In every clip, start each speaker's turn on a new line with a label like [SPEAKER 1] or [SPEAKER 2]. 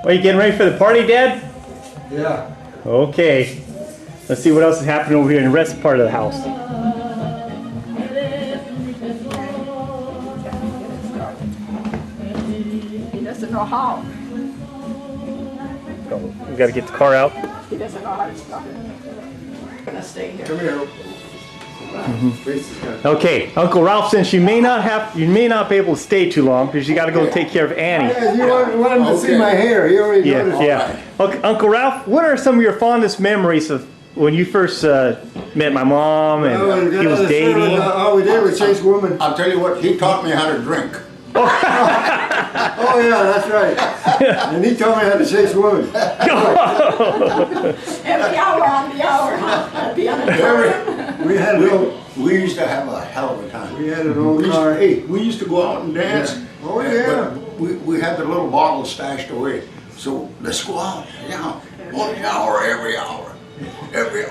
[SPEAKER 1] Are you getting ready for the party, Dad?
[SPEAKER 2] Yeah.
[SPEAKER 1] Okay. Let's see what else is happening over here in the rest part of the house.
[SPEAKER 3] He doesn't know how.
[SPEAKER 1] Oh, we got to get the car out.
[SPEAKER 3] He doesn't know how to stop it. I'm gonna stay here.
[SPEAKER 2] Come here.
[SPEAKER 1] Okay, Uncle Ralph, since you may not be able to stay too long because you got to go take care of Annie.
[SPEAKER 2] Yeah, you want him to see my hair. He already noticed.
[SPEAKER 1] Yeah. Okay, Uncle Ralph, what are some of your fondest memories of when you first met my mom and he was dating?
[SPEAKER 2] All we did was chase women.
[SPEAKER 4] I'll tell you what, he taught me how to drink.
[SPEAKER 2] Oh yeah, that's right. And he taught me how to chase women.
[SPEAKER 3] Every hour on the hour, huh? I'd be on a
[SPEAKER 2] We had a little.
[SPEAKER 4] We used to have a hell of a time.
[SPEAKER 2] We had an old car.
[SPEAKER 4] Hey, we used to go out and dance.
[SPEAKER 2] Yeah. Oh yeah.
[SPEAKER 4] But we had the little bottles stashed away. So let's go out. Yeah. On the hour, every hour.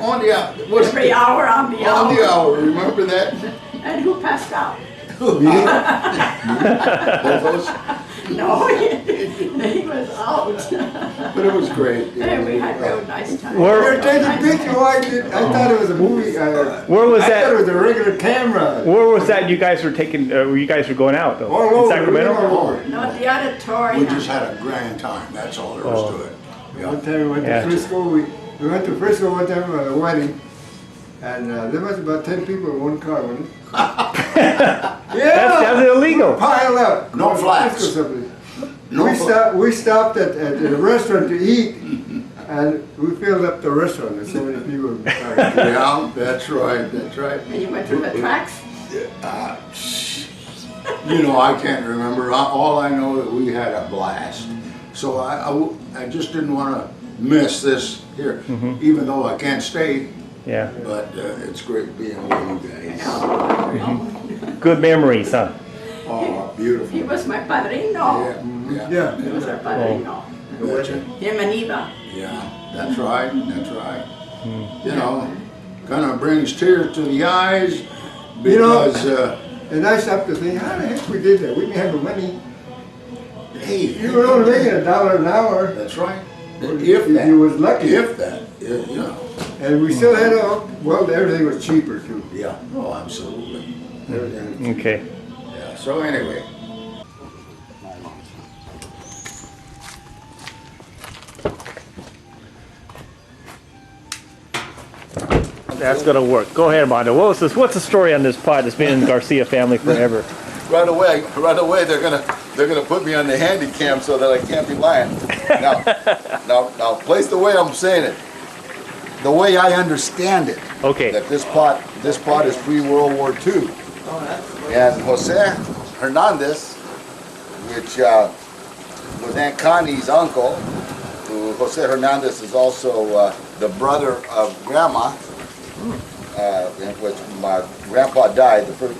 [SPEAKER 4] On the hour.
[SPEAKER 3] Every hour on the hour.
[SPEAKER 4] On the hour. Remember that?
[SPEAKER 3] And who passed out?
[SPEAKER 4] Both of us.
[SPEAKER 3] No, he was out.
[SPEAKER 4] But it was great.
[SPEAKER 3] And we had real nice time.
[SPEAKER 2] You're taking pictures. I thought it was a movie.
[SPEAKER 1] Where was
[SPEAKER 2] I thought
[SPEAKER 1] that?
[SPEAKER 2] it was a regular camera.
[SPEAKER 1] Where was that? You guys were taking. You guys were going out though.
[SPEAKER 2] All
[SPEAKER 1] In
[SPEAKER 2] over.
[SPEAKER 1] Sacramento.
[SPEAKER 2] All over.
[SPEAKER 3] Not the auditorium.
[SPEAKER 4] We just had a grand time. That's all there was to it.
[SPEAKER 2] One time we went
[SPEAKER 1] Yeah.
[SPEAKER 2] to Frisco. We went to Frisco one time at a wedding, and there was about 10 people in one car, wasn't it? Yeah.
[SPEAKER 1] That's illegal.
[SPEAKER 2] Piled up.
[SPEAKER 4] No flats.
[SPEAKER 2] Frisco someplace.
[SPEAKER 4] No
[SPEAKER 2] We stopped at a restaurant to eat, and we filled up the restaurant. There's so many people.
[SPEAKER 4] Yeah, that's right. That's right.
[SPEAKER 3] And you went through the tracks?
[SPEAKER 4] You know, I can't remember. All I know that we had a blast. So I just didn't want to miss this here, even though I can't stay.
[SPEAKER 1] Yeah.
[SPEAKER 4] But it's great being with you guys.
[SPEAKER 1] Good memories, huh?
[SPEAKER 4] Oh, beautiful.
[SPEAKER 3] He was my padrino.
[SPEAKER 2] Yeah.
[SPEAKER 3] He was our padrino.
[SPEAKER 4] Betcha.
[SPEAKER 3] Him and Eva.
[SPEAKER 4] Yeah, that's right. That's right. You know, kind of brings tears to the eyes because.
[SPEAKER 2] And I stopped to think, how the heck we did that? We didn't have the money.
[SPEAKER 4] Hey,
[SPEAKER 2] You were only making $1 an hour.
[SPEAKER 4] that's right.
[SPEAKER 2] If you was lucky.
[SPEAKER 4] If that, you know.
[SPEAKER 2] And we still had well, everything was cheaper too.
[SPEAKER 4] Yeah. Oh, absolutely.
[SPEAKER 2] Everything was cheaper.
[SPEAKER 1] Okay.
[SPEAKER 4] Yeah. So anyway.
[SPEAKER 1] That's gonna work. Go ahead, Mondo. What's the story on this pot that's been in the Garcia family forever?
[SPEAKER 5] Right away, they're gonna put me on the handy cam so that I can't be lying. Now, place the way I'm saying it, the way I understand it.
[SPEAKER 1] Okay.
[SPEAKER 5] That this pot is pre-World War II. And Jose Hernandez, which was Aunt Connie's uncle, who Jose Hernandez is also the brother of Grandma. In which my grandpa died. The first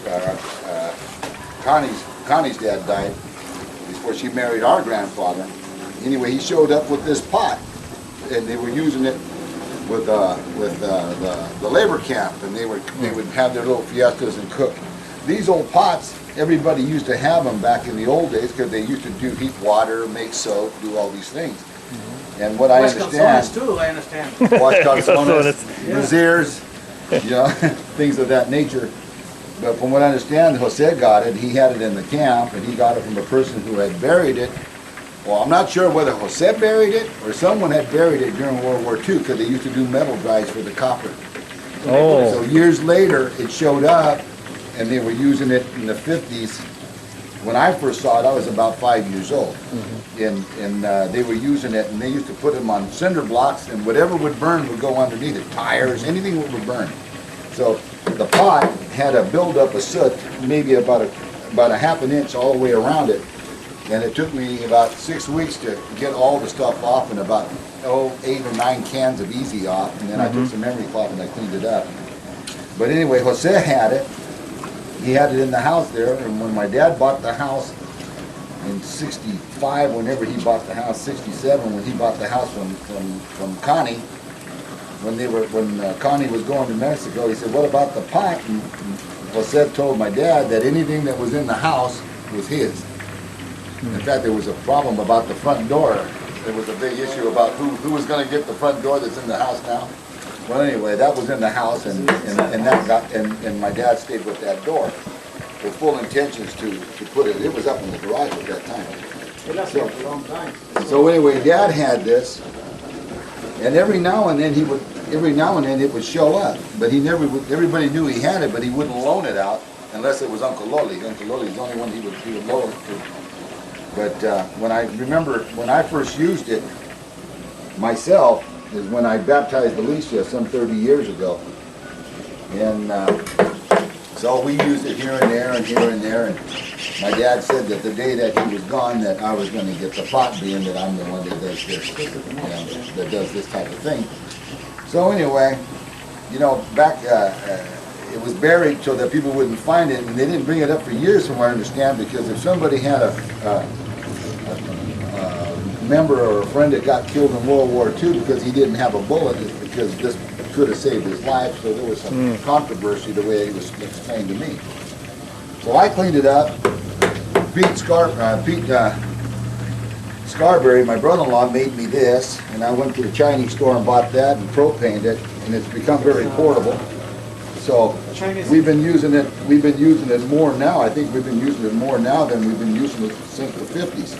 [SPEAKER 5] Connie's dad died before she married our grandfather. Anyway, he showed up with this pot, and they were using it with the labor camp, and they would have their little fiestas and cook. These old pots, everybody used to have them back in the old days because they used to do heat water, make soap, do all these things. And what I understand,
[SPEAKER 6] too, I understand.
[SPEAKER 5] wash calzones, braziers, you know, things of that nature. But from what I understand, Jose got it. He had it in the camp, and he got it from a person who had buried it. Well, I'm not sure whether Jose buried it or someone had buried it during World War II because they used to do metal drives for the copper.
[SPEAKER 1] Oh.
[SPEAKER 5] So years later, it showed up, and they were using it in the 50s. When I first saw it, I was about 5 years old. And they were using it, and they used to put them on cinder blocks, and whatever would burn would go underneath it. Tires, anything that would burn. So the pot had a buildup of soot, maybe about a half an inch all the way around it. And it took me about 6 weeks to get all the stuff off, and about 8 or 9 cans of Easy off. And then I took some memory cloth and I cleaned it up. But anyway, Jose had it. He had it in the house there, and when my dad bought the house in '65, whenever he bought the house, '67, when he bought the house from Connie, when Connie was going to Mexico, he said, "What about the pot?" And Jose told my dad that anything that was in the house was his. In fact, there was a problem about the front door. there was a big issue about who was gonna get the front door that's in the house now. Well, anyway, that was in the house and that got, and my dad stayed with that door with full intentions to put it was up in the garage at that time. So anyway, Dad had this, and every now and then it would show up, but he never would, everybody knew he had it, but he wouldn't loan it out unless it was Uncle Lolly. Uncle Lolly's the only one he would loan it to. But when I first used it myself is when I baptized Alicia some 30 years ago. And so we used it here and there and here and there. And my dad said that the day that he was gone that I was going to get the pot, being that I'm the one that does this, that does this type of thing. So anyway, you know, back, it was buried so that people wouldn't find it, and they didn't bring it up for years from what I understand, because if somebody had a member or a friend that got killed in World War II because he didn't have a bullet, it's because this could have saved his life, so there was some controversy the way it was explained to me. So I cleaned it up. Pete Scarberry, my brother-in-law, made me this, and I went to the Chinese store and bought that and propaned it, and it's become very portable. So we've been using it more now. I think we've been using it more now than we've been using it since the 50s.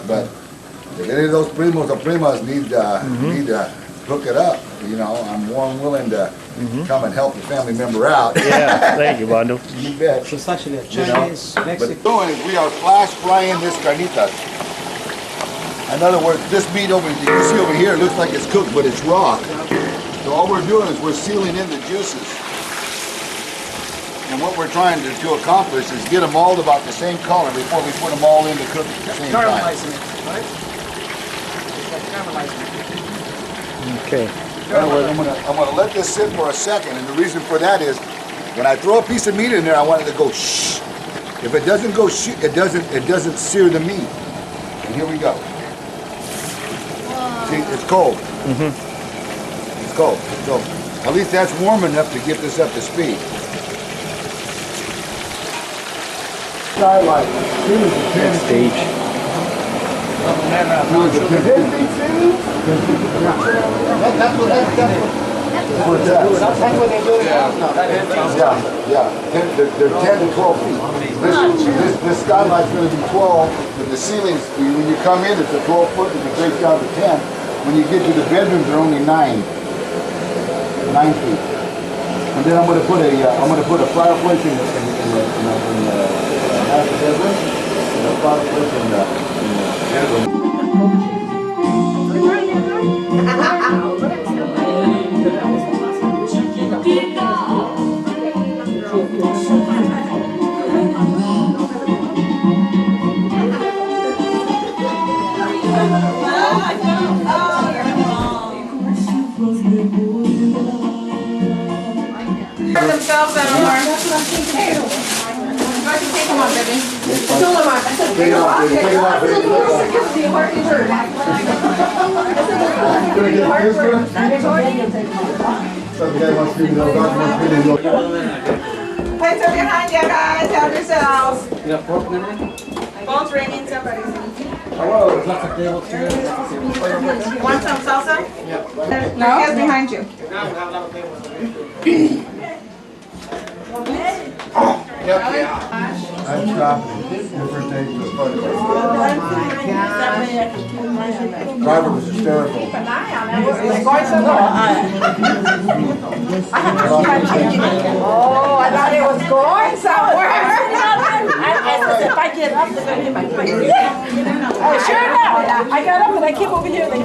[SPEAKER 5] But if any of those primos or primas need to hook it up, you know, I'm more than willing to come and help a family member out.
[SPEAKER 1] Yeah, thank you, Bando.
[SPEAKER 5] You bet.
[SPEAKER 6] So it's actually a
[SPEAKER 5] You know,
[SPEAKER 6] Chinese,
[SPEAKER 5] but
[SPEAKER 6] Mexican.
[SPEAKER 5] doing is we are flash frying this carnitas. In other words, this meat over you see over here looks like it's cooked, but it's raw. So all we're doing is we're sealing in the juices. And what we're trying to accomplish is get them all about the same color before we put them all in to cook at the same time.
[SPEAKER 6] Caramelizing it, right? It's like caramelizing it.
[SPEAKER 1] Okay.
[SPEAKER 5] In other words, I'm gonna let this sit for a second, and the reason for that is when I throw a piece of meat in there, I want it to go shh. If it doesn't go shh, it doesn't sear the meat. And here we go. See, it's cold. It's cold. So at least that's warm enough to get this up to speed. Skylight.
[SPEAKER 1] Next stage.
[SPEAKER 6] Sometimes when they do it out, no, that is.
[SPEAKER 5] Yeah. They're 10 to 12 feet. This skylight's going to be 12, but the ceilings, when you come in, it's a 12 foot, and it breaks down to 10. When you get to the bedrooms, they're only 9 feet. And then I'm going to put a fireplace in the master bedroom, and a fireplace in the bedroom.
[SPEAKER 3] Themselves out of harm. Come on, baby. Still them on. I said, take them off. Plates are behind you guys. Help yourselves.
[SPEAKER 6] You got pork in there?
[SPEAKER 3] Phone's ringing. Somebody's
[SPEAKER 6] Oh, it's not the table too.
[SPEAKER 3] Want some salsa? No. It's behind you.
[SPEAKER 6] Now we have a lot of tables.
[SPEAKER 2] I'm stopping. Your first day was funny. Driver was hysterical.
[SPEAKER 3] Oh, I thought it was going somewhere.
[SPEAKER 7] If I get up, they're gonna hit my face. Oh, sure enough. I got up and I came over here and they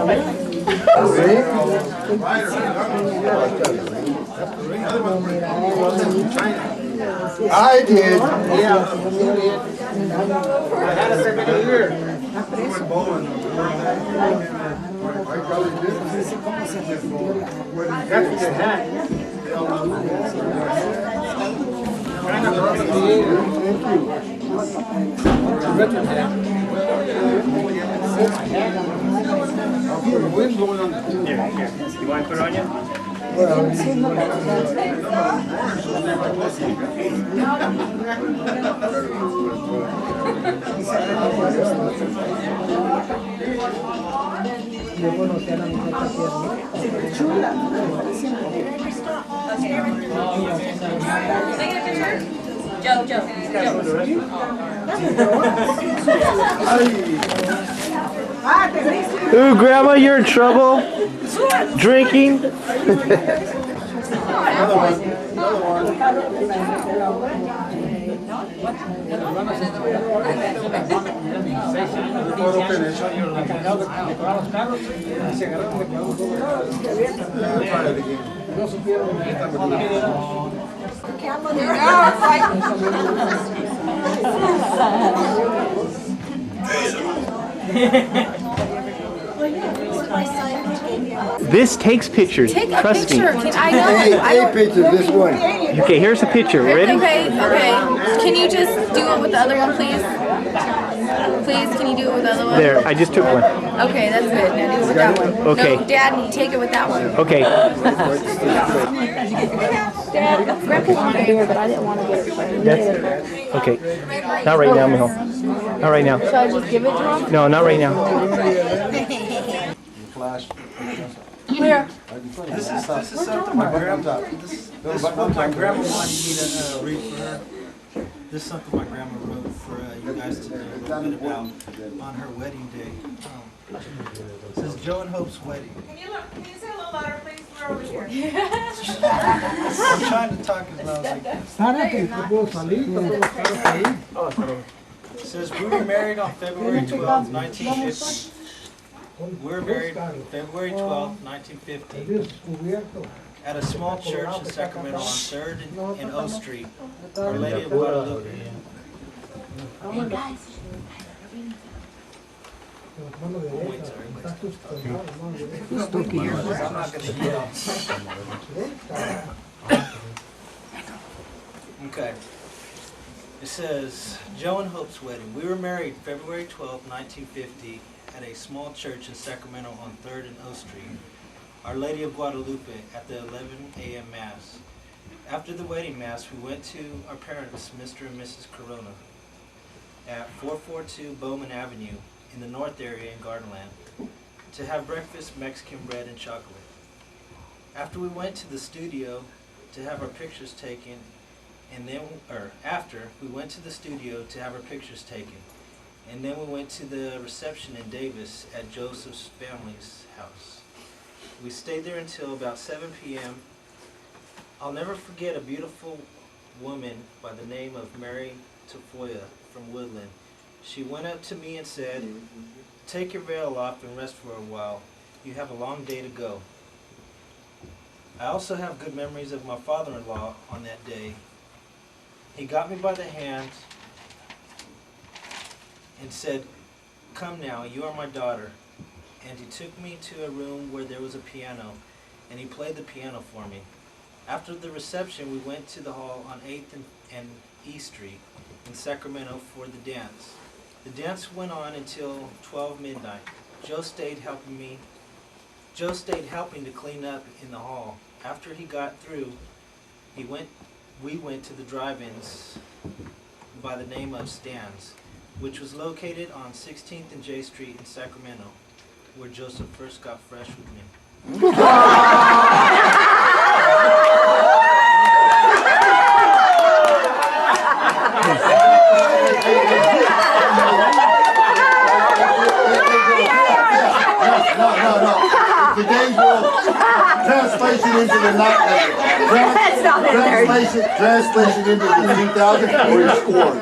[SPEAKER 2] I did.
[SPEAKER 6] Yeah, you did. I had a second year. That's what you had. Wind blowing on the
[SPEAKER 1] Here. You want to put it on you? Ooh, Grandma, you're in trouble. Drinking. This takes pictures.
[SPEAKER 8] Take a
[SPEAKER 1] Trust
[SPEAKER 8] picture.
[SPEAKER 1] me.
[SPEAKER 8] I know. I don't.
[SPEAKER 2] picture, this one.
[SPEAKER 1] Okay, here's a picture. Ready?
[SPEAKER 8] Okay. Can you just do it with the other one, please? Please, can you do it with the other one?
[SPEAKER 1] There, I just took one.
[SPEAKER 8] Okay, that's good. Now do it with that one.
[SPEAKER 1] Okay.
[SPEAKER 8] No, Dad, take it with that one.
[SPEAKER 1] Okay.
[SPEAKER 7] Dad, Grandpa wanted beer, but I didn't want to get it for him.
[SPEAKER 1] That's okay. Not right now, mijo. Not right now.
[SPEAKER 7] Should I just give it to him?
[SPEAKER 1] No, not right now.
[SPEAKER 7] Here.
[SPEAKER 6] This is something my grandma. This is what my grandma wanted me to read for her. This is something my grandma wrote for you guys to know a little bit about on her wedding day. It says Joe and Hope's wedding.
[SPEAKER 3] Can you say a little louder, please? We're over here.
[SPEAKER 6] I'm trying to talk as loud as I can. It says we were married on February 12, 1950. We were married on February 12, 1950, at a small church in Sacramento on 3rd and O Street, Our Lady of Guadalupe. Wait, sorry, I'm not going to yell. Okay. It says, Joe and Hope's wedding. We were married February 12, 1950, at a small church in Sacramento on 3rd and O Street, Our Lady of Guadalupe, at the 11 a.m. Mass. After the wedding Mass, we went to our parents, Mr. and Mrs. Corona, at 442 Bowman Avenue in the North area in Gardenland, to have breakfast, Mexican bread, and chocolate. After we went to the studio to have our pictures taken, after we went to the studio to have our pictures taken, and then we went to the reception in Davis at Joseph's family's house. We stayed there until about 7 p.m. I'll never forget a beautiful woman by the name of Mary Tafoya from Woodland. She went up to me and said, "Take your veil off and rest for a while. You have a long day to go." I also have good memories of my father-in-law on that day. He got me by the hand and said, "Come now, you are my daughter." And he took me to a room where there was a piano, and he played the piano for me. After the reception, we went to the hall on 8th and E Street in Sacramento for the dance. The dance went on until 12 midnight. Joe stayed helping to clean up in the hall. After he got through, we went to the drive-ins by the name of Stan's, which was located on 16th and J Street in Sacramento, where Joseph first got fresh with me.
[SPEAKER 5] No. Today's world, translation into the night.
[SPEAKER 3] That's not in there.
[SPEAKER 5] Translation into the 2000 or you scored.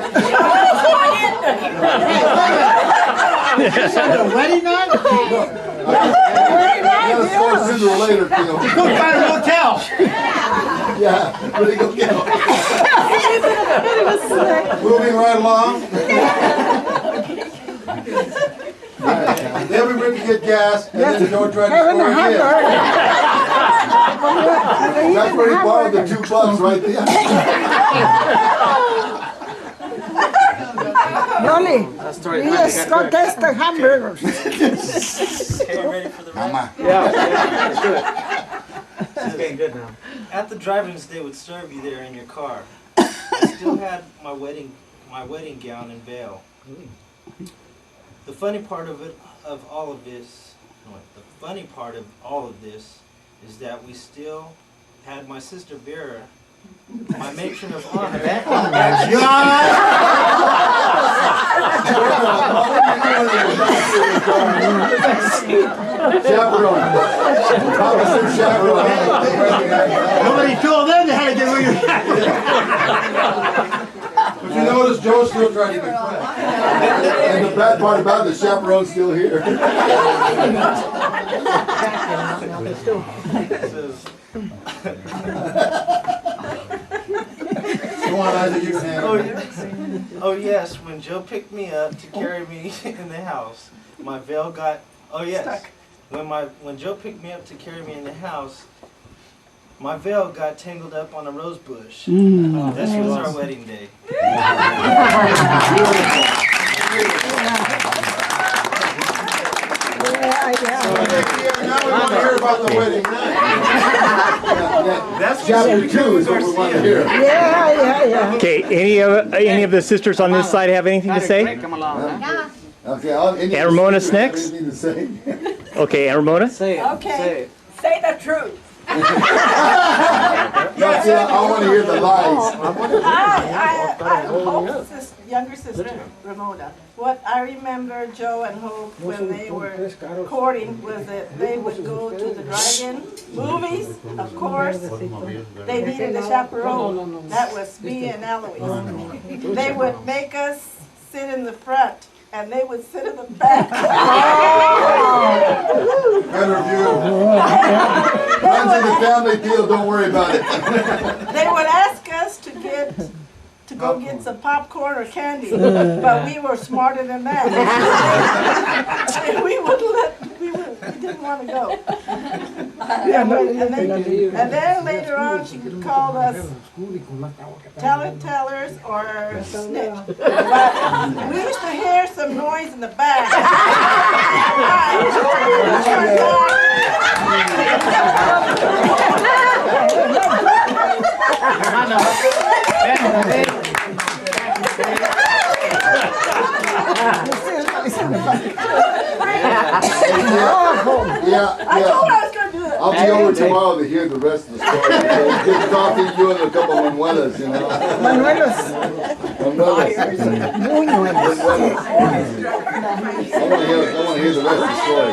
[SPEAKER 6] The wedding night?
[SPEAKER 5] Yeah, score sooner or later, Phil.
[SPEAKER 6] Go find a hotel.
[SPEAKER 5] Yeah, really go get it. Moving right along. Then we went to get gas, and then Joe tried to score again. That's where he borrowed the $2 right there.
[SPEAKER 3] Rolly, let's go taste the hamburgers.
[SPEAKER 6] Okay, you ready for the rest?
[SPEAKER 5] Mama.
[SPEAKER 1] Yeah, let's do it. This is getting good now.
[SPEAKER 6] At the drive-ins, they would serve you there in your car. I still had my wedding gown and veil. The funny part of all of this The funny part of all of this is that we still had my sister Vera, my matron of honor.
[SPEAKER 5] Chaperone. Officer chaperone.
[SPEAKER 2] Nobody told them they had to get rid of
[SPEAKER 5] But you notice Joe's still trying to be quiet. And the bad part about it, the chaperone's still here. Go on, Isaac, you can handle it.
[SPEAKER 6] Oh yes, when Joe picked me up to carry me in the house, my veil got. Oh yes, when Joe picked me up to carry me in the house, my veil got tangled up on a rose bush. This was our wedding day.
[SPEAKER 5] Now we want to hear about the wedding night. That's chapter 2 is what we want to hear.
[SPEAKER 3] Yeah.
[SPEAKER 1] Okay, any of the sisters on this side have anything to say?
[SPEAKER 5] Okay,
[SPEAKER 1] Aunt Ramona's next?
[SPEAKER 5] Anything to say?
[SPEAKER 1] Okay, Aunt Ramona?
[SPEAKER 3] Okay. Say the truth.
[SPEAKER 5] No, see, I want to hear the lies.
[SPEAKER 7] I Hope's younger sister, Ramona. What I remember Joe and Hope when they were courting was that they would go to the drive-in movies, of course. They needed a chaperone. That was me and Eloise. They would make us sit in the front and they would sit in the back.
[SPEAKER 5] Better view. Runs in the family deal, don't worry about it.
[SPEAKER 7] They would ask us to go get some popcorn or candy, but we were smarter than that. And we didn't want to go. And then later on, she called us tellers or snitch. But we used to hear some noise in the back. I told her I was going to do it.
[SPEAKER 5] I'll be over tomorrow to hear the rest of the story. Just talking to you and a couple of Manuelas, you know. Manuelas. I want to hear the rest of the story.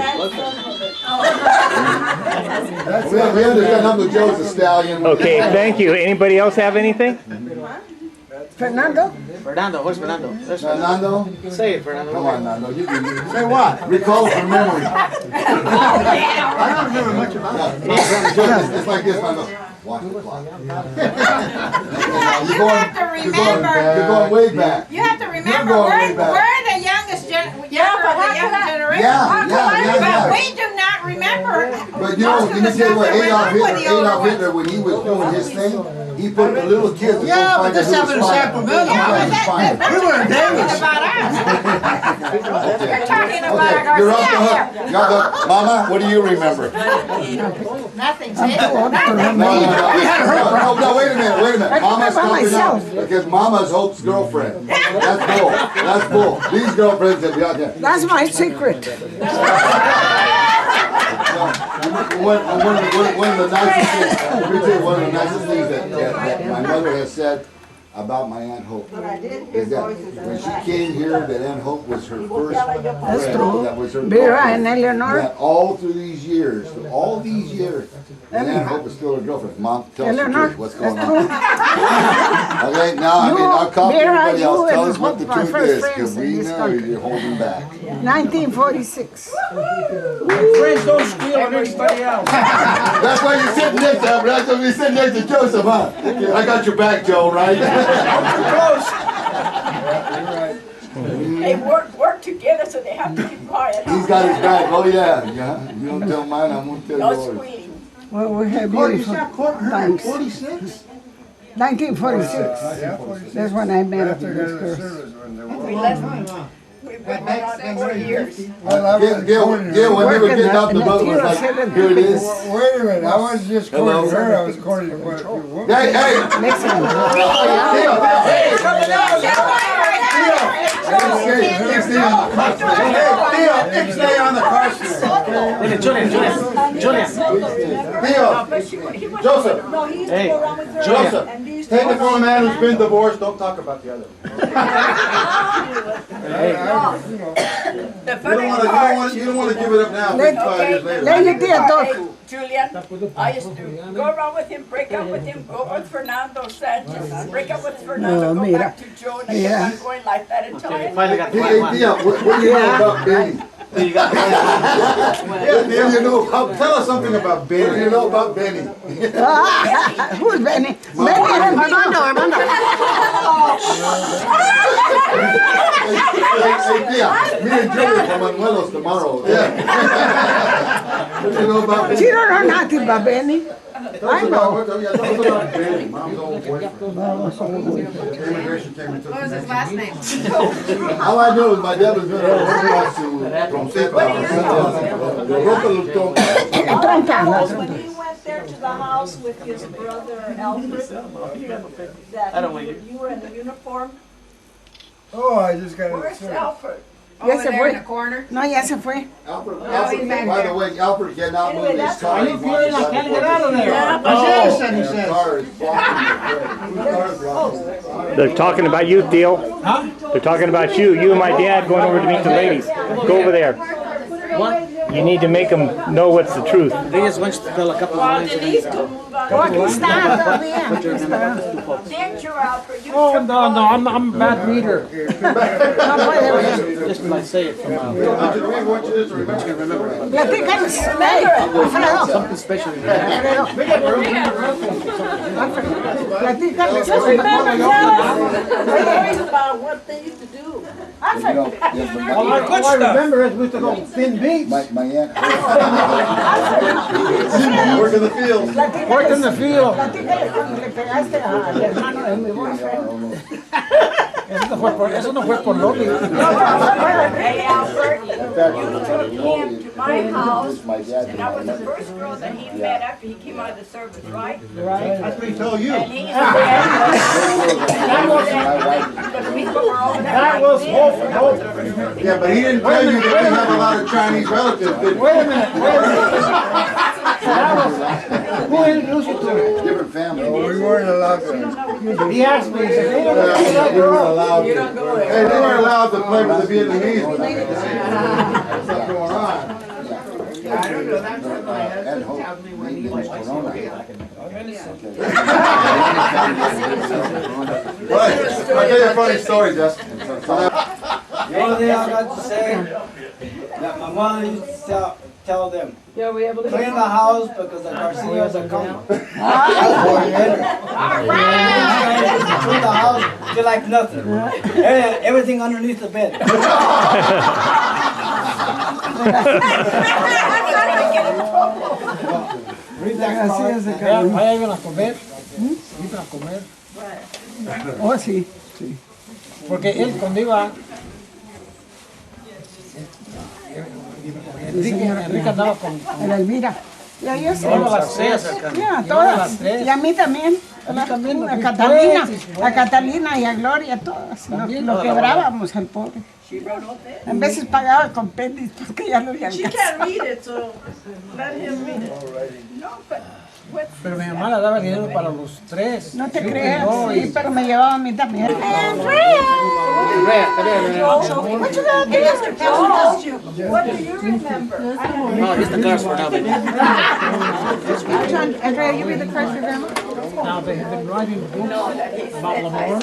[SPEAKER 5] We understand Uncle Joe's a stallion.
[SPEAKER 1] Okay, thank you. Anybody else have anything?
[SPEAKER 3] Fernando?
[SPEAKER 9] Fernando, where's Fernando? There's
[SPEAKER 5] Nando?
[SPEAKER 9] Say it, Fernando.
[SPEAKER 5] Come on, Nando. You can
[SPEAKER 2] Say what?
[SPEAKER 5] recall from memory.
[SPEAKER 2] I don't remember much about it.
[SPEAKER 5] It's like this, Nando. Watch the clock.
[SPEAKER 10] You have to remember.
[SPEAKER 5] You're going way back.
[SPEAKER 10] You have to remember,
[SPEAKER 5] You're going way
[SPEAKER 10] we're
[SPEAKER 5] back.
[SPEAKER 10] the youngest younger generation.
[SPEAKER 5] Yeah.
[SPEAKER 10] But we do not remember.
[SPEAKER 5] But you know, let me tell you what, Adolf Hitler, when he was doing his thing, he put the little kids to go find
[SPEAKER 2] this happened in Sacramento.
[SPEAKER 5] We
[SPEAKER 2] were in Davis.
[SPEAKER 10] You're talking about
[SPEAKER 5] You're off the
[SPEAKER 10] Garcia
[SPEAKER 5] hook. Mama, what do you remember?
[SPEAKER 10] Nothing.
[SPEAKER 5] No, wait a minute. Mama's coming out because Mama's Hope's girlfriend. That's bull. That's bull. These girlfriends that be out there.
[SPEAKER 3] That's my secret.
[SPEAKER 5] One of the nicest things, let me tell you, one of the nicest things that my mother has said about my Aunt Hope is that when she came here, that Aunt Hope was her first friend. That was her
[SPEAKER 3] Vera and Eleanor.
[SPEAKER 5] that all through these years, that Aunt Hope is still her girlfriend. Mom, tell us the truth. What's going on? Okay, now, I'll call everybody else. Tell us what the truth is, because we know you're holding back.
[SPEAKER 3] 1946.
[SPEAKER 9] Friends don't steal on everybody else.
[SPEAKER 5] That's why you're sitting next to him. That's why you're sitting next to Joseph, huh? I got your back, Joe, right?
[SPEAKER 7] They work together, so they have to keep quiet.
[SPEAKER 5] He's got his back. Oh, yeah. You don't tell mine, I'm going to tell
[SPEAKER 7] No
[SPEAKER 5] yours.
[SPEAKER 7] squealing.
[SPEAKER 3] Well, we have beautiful times.
[SPEAKER 2] 46?
[SPEAKER 3] 1946. That's when I met up with this girl.
[SPEAKER 7] We left. We've been around there for years.
[SPEAKER 5] Gail, when they were getting out the boat, was like, here it is.
[SPEAKER 2] Wait a minute, I wasn't just courting her, I was courting quite a few women.
[SPEAKER 5] Hey!
[SPEAKER 2] Theo, stay on the car seat.
[SPEAKER 9] Julian.
[SPEAKER 2] Theo, Joseph,
[SPEAKER 3] No, he used to
[SPEAKER 9] Hey,
[SPEAKER 3] go around with her.
[SPEAKER 2] Joseph,
[SPEAKER 3] And they used to
[SPEAKER 2] take
[SPEAKER 3] go
[SPEAKER 2] it from a
[SPEAKER 3] around
[SPEAKER 2] man
[SPEAKER 3] with
[SPEAKER 2] who's been divorced, don't talk about the other.
[SPEAKER 10] The
[SPEAKER 2] You
[SPEAKER 10] funny
[SPEAKER 2] don't
[SPEAKER 10] part,
[SPEAKER 2] want to give it up now, 55 years later.
[SPEAKER 3] Let you talk.
[SPEAKER 10] Julian, I used to go around with him, break up with him, go with Fernando Sanchez, break up with Fernando, go back to Joe, and I kept on going like that until I
[SPEAKER 9] Finally got the
[SPEAKER 2] Hey,
[SPEAKER 9] right
[SPEAKER 2] Theo, what do you know about Benny?
[SPEAKER 9] one. You got the right one.
[SPEAKER 2] Yeah, Theo, tell us something about Benny. What do you know about Benny?
[SPEAKER 3] Who's Benny? Benny Armando.
[SPEAKER 2] Hey, Theo, me and Julie from Manuelos tomorrow. Yeah. What do you know about Benny?
[SPEAKER 3] She don't know nothing about Benny.
[SPEAKER 2] I know. Tell us about Benny, Mom's old boyfriend. Immigration came into
[SPEAKER 10] What was his last name?
[SPEAKER 2] All I know is my dad was going to Tronquita.
[SPEAKER 3] Tronca.
[SPEAKER 7] When he went there to the house with his brother Alfred, that you were in the uniform.
[SPEAKER 2] Oh, I just got
[SPEAKER 7] Where's Alfred?
[SPEAKER 3] Ya se
[SPEAKER 10] there in the
[SPEAKER 3] fue.
[SPEAKER 10] corner.
[SPEAKER 3] No, ya se fue.
[SPEAKER 2] Alfred,
[SPEAKER 10] he's back
[SPEAKER 2] by
[SPEAKER 10] there.
[SPEAKER 2] the way, Alfred cannot move
[SPEAKER 7] Anyway,
[SPEAKER 2] his
[SPEAKER 7] that's
[SPEAKER 2] car.
[SPEAKER 7] why
[SPEAKER 2] He
[SPEAKER 7] you
[SPEAKER 2] wants to
[SPEAKER 9] Can't get out of there.
[SPEAKER 2] His car is blocking the way.
[SPEAKER 1] They're talking about you, Theo.
[SPEAKER 9] Huh?
[SPEAKER 1] They're talking about you. You and my dad going over to meet the ladies. Go over there.
[SPEAKER 9] What?
[SPEAKER 1] You need to make them know what's the truth.
[SPEAKER 9] They just want you to tell a couple of lines.
[SPEAKER 3] Aquí está todavía. Aquí está.
[SPEAKER 10] Didn't you, Alfred? You
[SPEAKER 9] Oh, no, I'm a bad reader.
[SPEAKER 3] No puede ver.
[SPEAKER 9] Just like say it from
[SPEAKER 2] We want you to remember.
[SPEAKER 3] Platícanos. Hey, Alfredo.
[SPEAKER 9] something special.
[SPEAKER 3] Platícanos.
[SPEAKER 7] Stories about what they used to do.
[SPEAKER 9] All I remember is we used to go thin beats.
[SPEAKER 5] My aunt.
[SPEAKER 2] Work in the field.
[SPEAKER 9] Work in the field.
[SPEAKER 3] Platícale cuando le pegaste al hermano de mi boyfriend.
[SPEAKER 9] Eso no fue por Loli.
[SPEAKER 10] Hey, Alfred,
[SPEAKER 5] In fact,
[SPEAKER 10] you came to my house,
[SPEAKER 5] my dad.
[SPEAKER 10] and I was the first girl that he met after he came out of the service, right?
[SPEAKER 2] That's what he told you.
[SPEAKER 10] And he said, the people were over there.
[SPEAKER 9] That was Hope.
[SPEAKER 2] Yeah, but he didn't tell you that we have a lot of Chinese relatives, did he?
[SPEAKER 9] Wait a minute. Who introduced you to it?
[SPEAKER 5] Different family.
[SPEAKER 2] We weren't allowed to.
[SPEAKER 9] He asked me, he said, hey,
[SPEAKER 2] We weren't allowed to. Hey, they weren't allowed to play with the Vietnamese. That's what's going on.
[SPEAKER 5] Ed Hope, name was Corona.
[SPEAKER 2] Right. I'll tell you a funny story, Justin.
[SPEAKER 11] The only thing I got to say, that my mother used to tell them, clean the house because the Garcias are coming. Clean the house, feel like nothing. Everything underneath the bed.
[SPEAKER 9] Vaya, iban a comer. Iban a comer.
[SPEAKER 3] Oh, sí, sí.
[SPEAKER 9] Porque él cuando iba, Enrique andaba con
[SPEAKER 3] La Elvira. Ya yo sé.
[SPEAKER 9] todas las tres.
[SPEAKER 3] Ya,
[SPEAKER 9] Todas
[SPEAKER 3] todas.
[SPEAKER 9] las tres.
[SPEAKER 3] Y a mí también.
[SPEAKER 9] también,
[SPEAKER 3] A
[SPEAKER 9] los
[SPEAKER 3] Catalina.
[SPEAKER 9] tres,
[SPEAKER 3] A Catalina y a Gloria, todas. Lo quebrábamos al pobre. En veces pagaba con pendies porque ya no había
[SPEAKER 7] She
[SPEAKER 3] casa.
[SPEAKER 7] can't read it, so let him read it.
[SPEAKER 10] No, but what's
[SPEAKER 9] Pero mi mamá le daba dinero para los tres.
[SPEAKER 3] No te
[SPEAKER 9] Sí,
[SPEAKER 3] creas,
[SPEAKER 9] no,
[SPEAKER 3] sí,
[SPEAKER 9] y-
[SPEAKER 3] pero me llevaba a mí también.
[SPEAKER 7] What you gonna do? Mr. Joe asked you, what do you remember?
[SPEAKER 9] No, he's the cars for now, baby.
[SPEAKER 3] Andrea, you read the Christ Grandma?
[SPEAKER 9] Now they have been writing books about Lamar.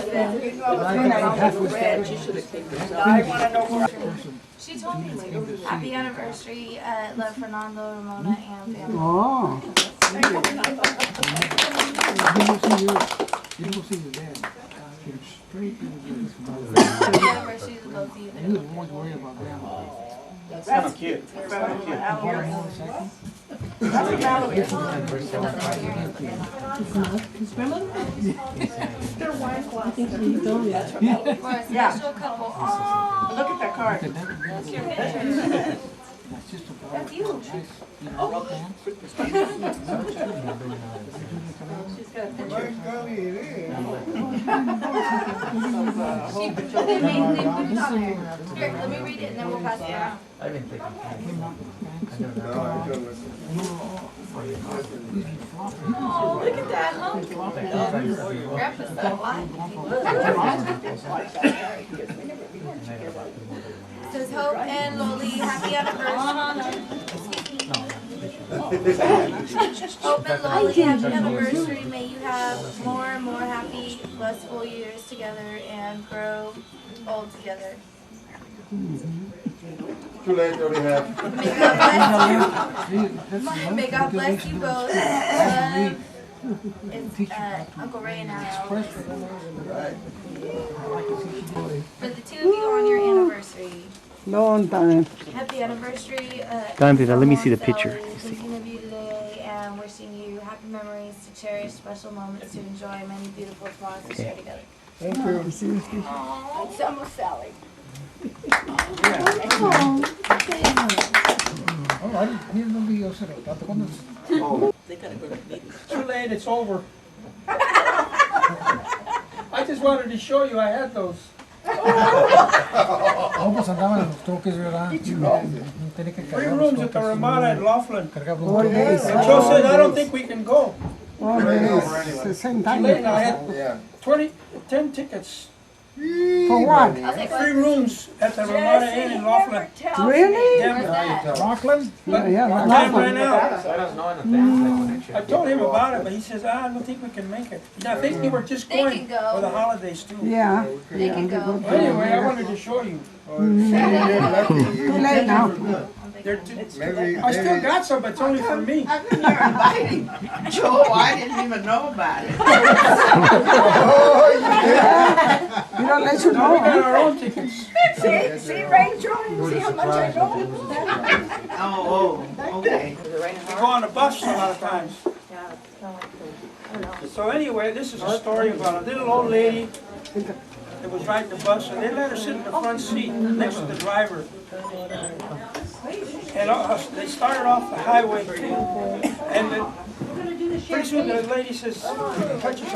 [SPEAKER 8] She told me to. Happy anniversary, love Fernando, Ramona, and family.
[SPEAKER 3] Oh.
[SPEAKER 9] You don't see your dad. You're straight in the
[SPEAKER 8] Happy anniversary to both of you.
[SPEAKER 9] You would always worry about grandma.
[SPEAKER 1] That's kind of cute.
[SPEAKER 8] For a special couple. Oh,
[SPEAKER 7] Look at that card.
[SPEAKER 8] that's your picture. That's you. She's got a picture. They put it on there. Here, let me read it and then we'll pass it around. Oh, look at that, huh? Grandpa's so It says Hope and Loli, happy anniversary. Hope and Loli, happy anniversary. May you have more and more happy, blissful years together and grow old together.
[SPEAKER 2] Too late, already have.
[SPEAKER 8] May God bless you both. Love is Uncle Ray and Alex. For the two of you on your anniversary.
[SPEAKER 3] Long time.
[SPEAKER 8] Happy anniversary.
[SPEAKER 1] Dante, let me see the picture.
[SPEAKER 8] Thinking of you today and wishing you happy memories to cherish, special moments to enjoy, many beautiful thoughts to share together.
[SPEAKER 2] Thank you.
[SPEAKER 10] Oh, Summer Sally.
[SPEAKER 9] Too late, it's over. I just wanted to show you I had those.
[SPEAKER 12] Pues andaban en los troques, ¿verdad? Tenía que
[SPEAKER 9] 3
[SPEAKER 12] cargar
[SPEAKER 9] rooms
[SPEAKER 12] los
[SPEAKER 9] at the
[SPEAKER 12] troques.
[SPEAKER 9] Ramada at Laughlin.
[SPEAKER 12] Cargar los
[SPEAKER 3] Por
[SPEAKER 12] troques.
[SPEAKER 3] eso.
[SPEAKER 9] And Joe said, I don't think we can go.
[SPEAKER 3] Hombre, 60
[SPEAKER 9] Too late, I
[SPEAKER 3] años.
[SPEAKER 9] had 10 tickets.
[SPEAKER 3] For what?
[SPEAKER 9] 3 rooms at the Ramada Inn in Laughlin.
[SPEAKER 3] Really?
[SPEAKER 9] Denver.
[SPEAKER 12] Rockland?
[SPEAKER 9] But
[SPEAKER 3] Yeah,
[SPEAKER 9] my
[SPEAKER 3] yeah,
[SPEAKER 9] time ran out. I told him about it, but he says, I don't think we can make it. I think we were just
[SPEAKER 8] They
[SPEAKER 9] going
[SPEAKER 8] can go.
[SPEAKER 9] for the holidays too.
[SPEAKER 3] Yeah.
[SPEAKER 8] They can go.
[SPEAKER 9] Anyway, I wanted to show you.
[SPEAKER 3] Too late now.
[SPEAKER 9] They're I still got some, but it's only for me.
[SPEAKER 10] How come you're inviting Joe? I didn't even know about it.
[SPEAKER 3] You don't let you
[SPEAKER 9] Now we
[SPEAKER 3] know.
[SPEAKER 9] got our own tickets.
[SPEAKER 10] See, Rachel, see how much I know? Oh, okay.
[SPEAKER 9] We go on the bus a lot of times. So anyway, this is a story about a little old lady that was riding the bus, and they let her sit in the front seat next to the driver. And they started off the highway, and pretty soon the lady says, touches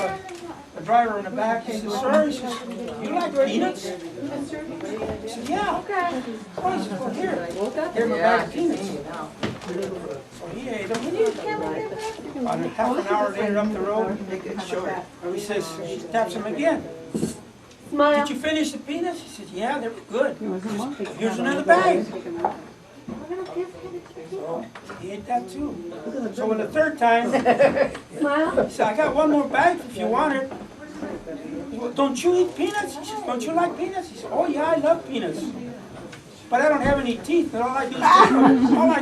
[SPEAKER 9] the driver in the back. He says, sir, he says, you like peanuts? He said, yeah. Oh, he says, well, here, give him a bag of peanuts. So he ate them. About half an hour later up the road, he says, she taps him again. Did you finish the peanuts? He said, yeah, they were good. Here's another bag. So he ate that too. So when the third time, he said, I got one more bag if you want it. Well, don't you eat peanuts? He says, don't you like peanuts? He said, oh yeah, I love peanuts. But I don't have any teeth, and all I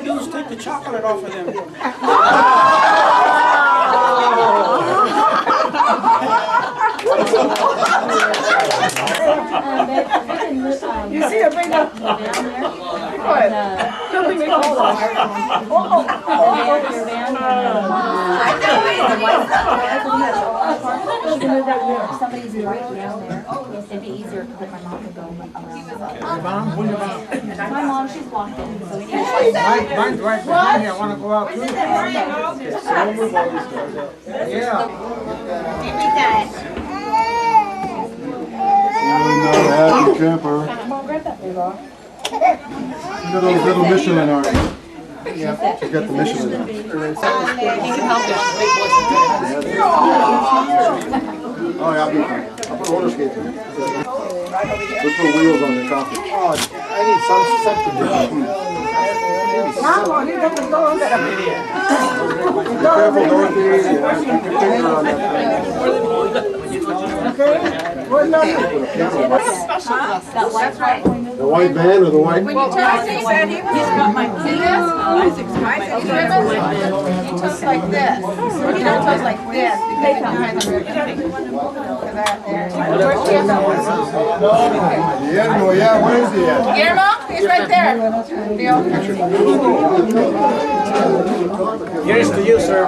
[SPEAKER 9] do is take the chocolate off of them.
[SPEAKER 3] You see a big up. Something they call
[SPEAKER 13] Somebody's right down there. It'd be easier to put my mom and go around. My mom, she's walked in, so we need to.
[SPEAKER 12] Mine's right behind me, I wanna go out too. Yeah.
[SPEAKER 2] Not a happy camper. Look at those little Michelin arms. Yeah, she's got the Michelin.
[SPEAKER 13] He can help
[SPEAKER 2] Oh yeah, I'll be fine. I'll put roller skates in. We'll put wheels on the coffee. Oh, I need something to do. Be careful, Dorothy. You can finger on that thing.
[SPEAKER 3] Okay. Well, no.
[SPEAKER 13] That's right.
[SPEAKER 2] The white van or the white?
[SPEAKER 7] When you tell me that he got my penis, he toast like this. He don't toast like this because he behind the ribbon.
[SPEAKER 2] Guillermo, yeah, where is he at?
[SPEAKER 7] Guillermo, he's right there.
[SPEAKER 11] Here's to you, sir.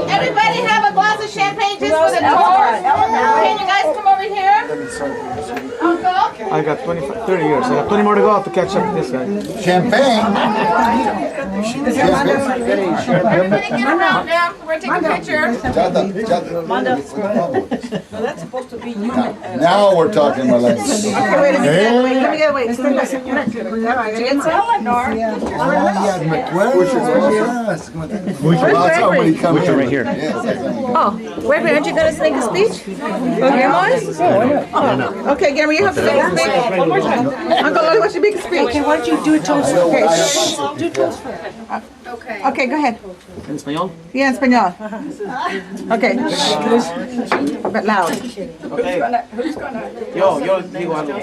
[SPEAKER 7] Everybody have a glass of champagne just for the tour. Can you guys come over
[SPEAKER 3] with him? Uncle?
[SPEAKER 11] I got 30 years. I got 20 more to go to catch up with this guy.
[SPEAKER 5] Champagne.
[SPEAKER 3] Everybody get around now. We're taking a picture.
[SPEAKER 10] That's supposed to be you.
[SPEAKER 5] Now we're talking my language.
[SPEAKER 3] Wait, wait.
[SPEAKER 1] Which one right here?
[SPEAKER 3] Oh, wait, aren't you going to say a speech? Grandma's? Okay, Gary, you have to make a speech. Uncle Lily, what's your big speech? Okay, why don't you do a toast? Okay, shh. Do a toast first. Okay, go ahead.
[SPEAKER 11] ¿En español?
[SPEAKER 3] Yeah, en español. Okay. But loud.
[SPEAKER 11] Okay.
[SPEAKER 10] Who's gonna?
[SPEAKER 11] Yo digo algo.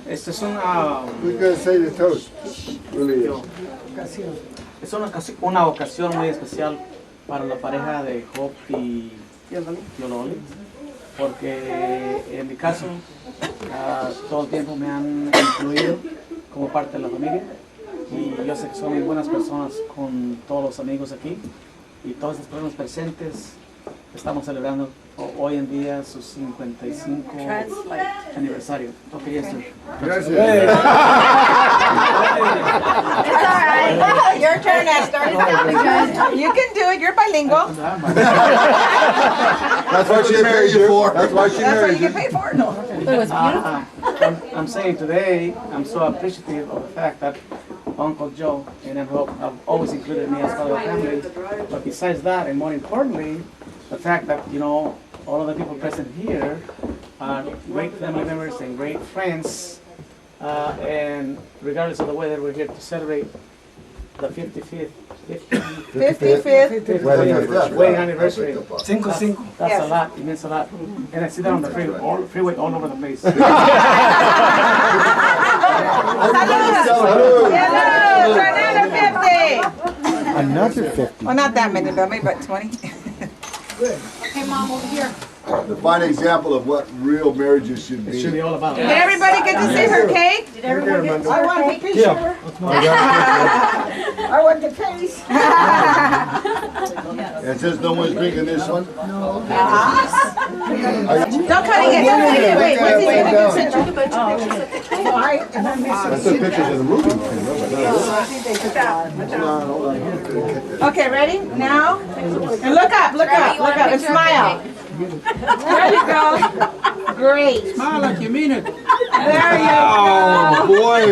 [SPEAKER 11] Este es
[SPEAKER 2] Who's gonna say the toast? Really?
[SPEAKER 11] Es una ocasión muy especial para la pareja de Job y Yololi, porque en mi caso todo el tiempo me han incluido como parte de la familia y yo sé que son muy buenas personas con todos los amigos aquí y todas las personas presentes. Estamos celebrando hoy en día su 55 aniversario. Ok, esto.
[SPEAKER 2] Gracias.
[SPEAKER 3] It's all right. Your turn, Esther. You can do it. You're bilingual.
[SPEAKER 2] That's why she married you for. That's why she
[SPEAKER 3] That's what
[SPEAKER 2] married
[SPEAKER 3] you
[SPEAKER 2] you.
[SPEAKER 3] get paid for. No. It was beautiful.
[SPEAKER 11] I'm saying today, I'm so appreciative of the fact that Uncle Joe and Hope have always included me as part of the family. But besides that, and more importantly, the fact that, you know, all of the people present here are great family members and great friends. And regardless of the weather, we're here to celebrate the 55th wedding anniversary. That's a lot. It means a lot. And I see that on the freeway all over the place.
[SPEAKER 3] Hello, another 50.
[SPEAKER 2] Another 50.
[SPEAKER 3] Well, not that many, but maybe about 20.
[SPEAKER 10] Okay, Mom, over here.
[SPEAKER 2] The fine example of what real marriages should be.
[SPEAKER 11] It should be all about.
[SPEAKER 3] Did everybody get to see her cake?
[SPEAKER 10] Did everyone get
[SPEAKER 3] I want the picture. I want the face.
[SPEAKER 2] It says no one's drinking this one?
[SPEAKER 3] Don't cut it yet. Wait, what's he gonna do?
[SPEAKER 2] I took pictures of the movie.
[SPEAKER 3] Okay, ready? Now? And look up, and smile. There you go. Great.
[SPEAKER 12] Smile like you mean it.
[SPEAKER 3] There you
[SPEAKER 2] Oh,
[SPEAKER 3] go.
[SPEAKER 2] boy.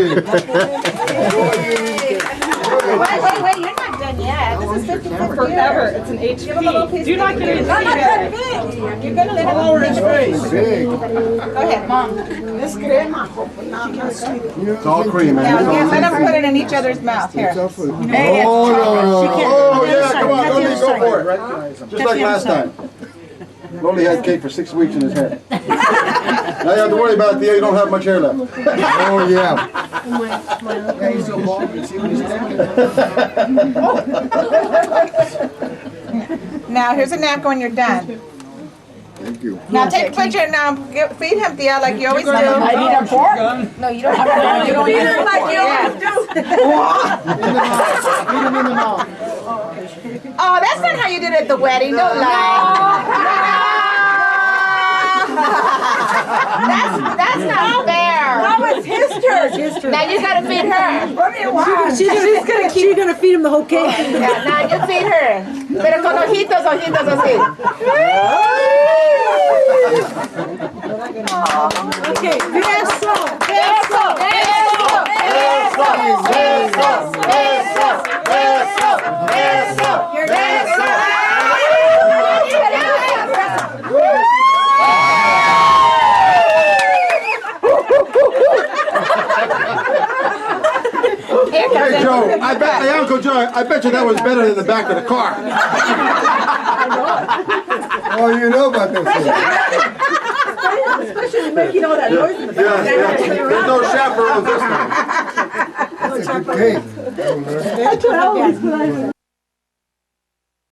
[SPEAKER 3] Wait, you're not done yet. This is 50
[SPEAKER 10] forever. It's an HP.
[SPEAKER 3] Give him a little piece.
[SPEAKER 10] Do not get it.
[SPEAKER 3] Not that big. You're gonna let
[SPEAKER 12] All over his face.
[SPEAKER 2] Big.
[SPEAKER 3] Go ahead, Mom.
[SPEAKER 2] It's all cream, man.
[SPEAKER 3] Now, let them put it in each other's mouth. Here.
[SPEAKER 2] Oh, yeah, come on, Lily, go for it. Just like last time. Loli had cake for 6 weeks in his head. Now you have to worry about it, Thea, you don't have much hair left. Oh, yeah. Yeah, he's so bald, you see what he's thinking.
[SPEAKER 3] Now, here's a napkin when you're done.
[SPEAKER 2] Thank you.
[SPEAKER 3] Now, take a picture now. Feed him, Thea, like you always do.
[SPEAKER 10] I need a fork.
[SPEAKER 3] No, you don't have to. You don't
[SPEAKER 10] Feed
[SPEAKER 3] need
[SPEAKER 10] her
[SPEAKER 3] a
[SPEAKER 10] like
[SPEAKER 3] fork.
[SPEAKER 10] you always do.
[SPEAKER 2] Feed him in the mouth.
[SPEAKER 3] Oh, that's not how you did it at the wedding. Don't lie. That's not fair.
[SPEAKER 10] That was his turn.
[SPEAKER 3] Now you gotta feed her.
[SPEAKER 10] She's gonna feed him the whole cake.
[SPEAKER 3] Yeah, now you feed her. Pero con ojitos así.
[SPEAKER 10] Okay, beso.
[SPEAKER 2] Hey, Joe, hey, Uncle Joe, I bet you that was better than the back of the car. Oh, you know about those things.
[SPEAKER 10] Especially making all that noise in the back.
[SPEAKER 2] Yeah. There's no chaperones this time. That's a good cake.
[SPEAKER 10] That's what I always